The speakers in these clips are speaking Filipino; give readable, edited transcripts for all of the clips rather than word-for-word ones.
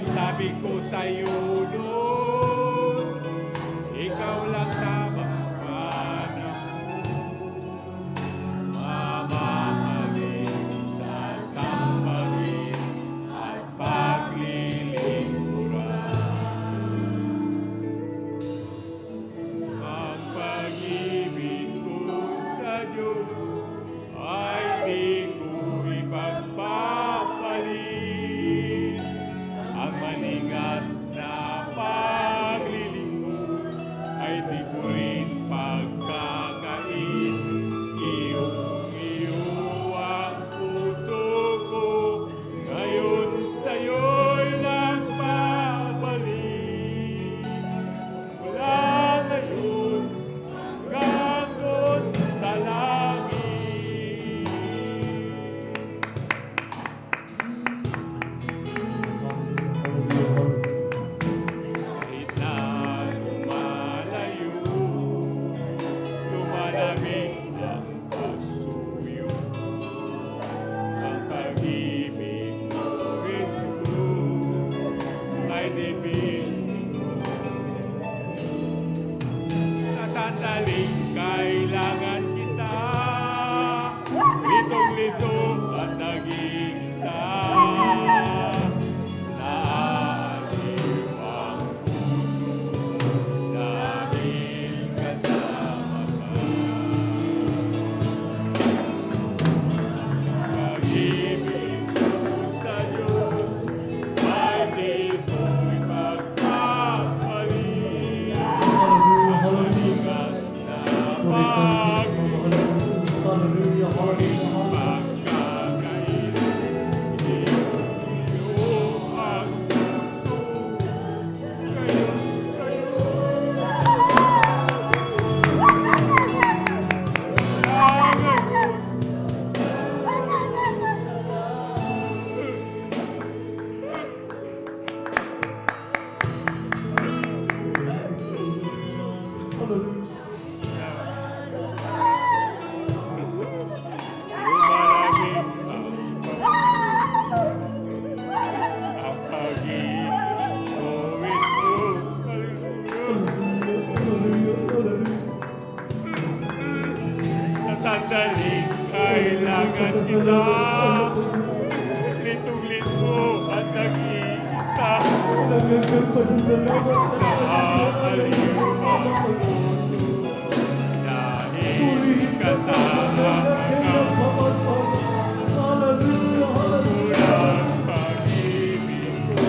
Sabi ko sa'yo noon, ikaw lang sa makapanang mamahalin, sasambahin at paglilingkuran. Ang pag-ibig ko sa Diyos ay di ko ipagpapalit. Ang maningas na paglilingkod ay di ko rin pagkakain. Iyong-iyo ang puso ko, ngayon sa'yo'y nagbabalik. Mula ngayon hanggang doon sa langit. Kahit na lumalayo, lumalamig ang pagsuyo, ang pag-ibig mo, Jesus, ay dibig ko. Sa sandaling kailangan kita, litong-lito at nag-iisa. Naaliw ang puso dahil kasama ka. Pag-ibig mo sa Diyos ay di ko ipagpapalit. Ang manigas na Hallelujah, hallelujah, pagkakain, iyo ang puso, ngayon sa'yo. Sandaling kailangan kita, litong-lito at nag-iisa. Naaliw ang puso dahil kasama ka. Kurang pag-ibig ko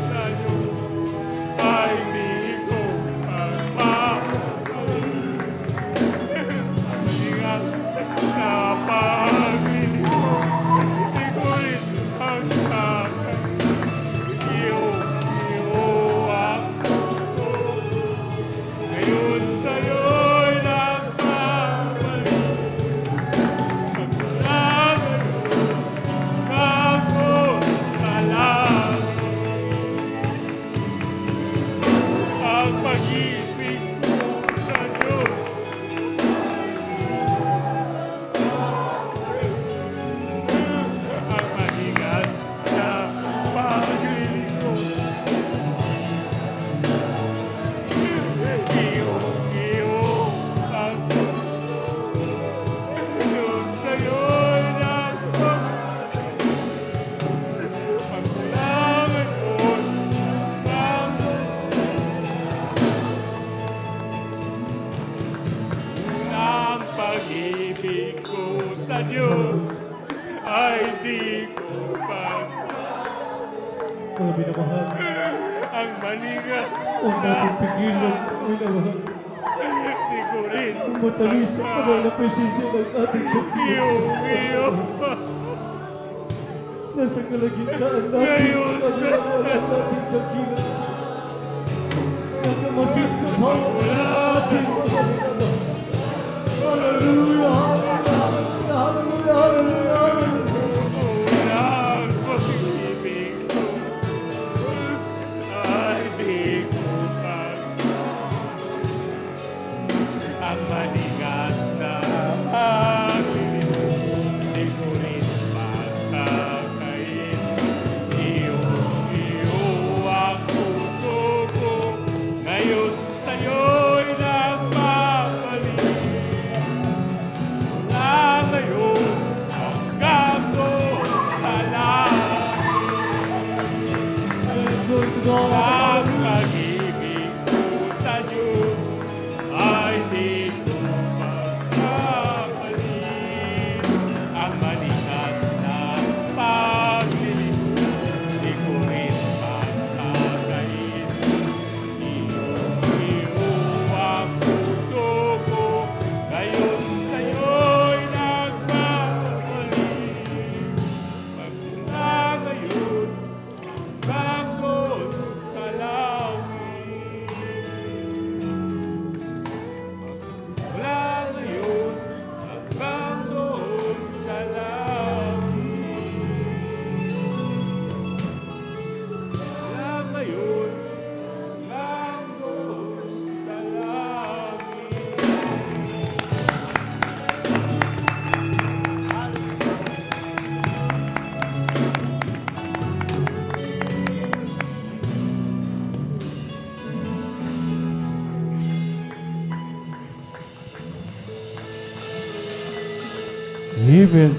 sa Diyos ay di ko magpapalit. Ingat na paglilingkod, di ko rin magkakain. Iyo ang puso, ngayon sa'yo'y nagbabalik. di ko Mga minamahal, ang malinga huwag natin pigilan, minamahal. di ko rin Ang matalis ang banal na presensya ng ating iyo. nasa kalagitnaan natin Ngayon. ang minamahal nating dakila. Nakamasid sa bawat ating mga minamahal. Hallelujah! Hallelujah! Hallelujah! Hallelujah! Unang pag-ibig ko ay di ko ang manigat na paglilito di ko rin makakain. Iyo ang puso ko ngayon sa'yo'y nagpapalik. Mula ngayon hanggang doon sa Glory to God! ang pag-ibig ko sa Diyos ay di ko magpapalit. Ang manigat na paglilito di ko rin magkakain. Iyo ang puso ko ngayon sa'yo'y nagpapalik. Magmula ngayon bangkod sa langit. Mula ngayon hanggang doon sa langit. Mula ngayon hanggang doon sa langit. Amen.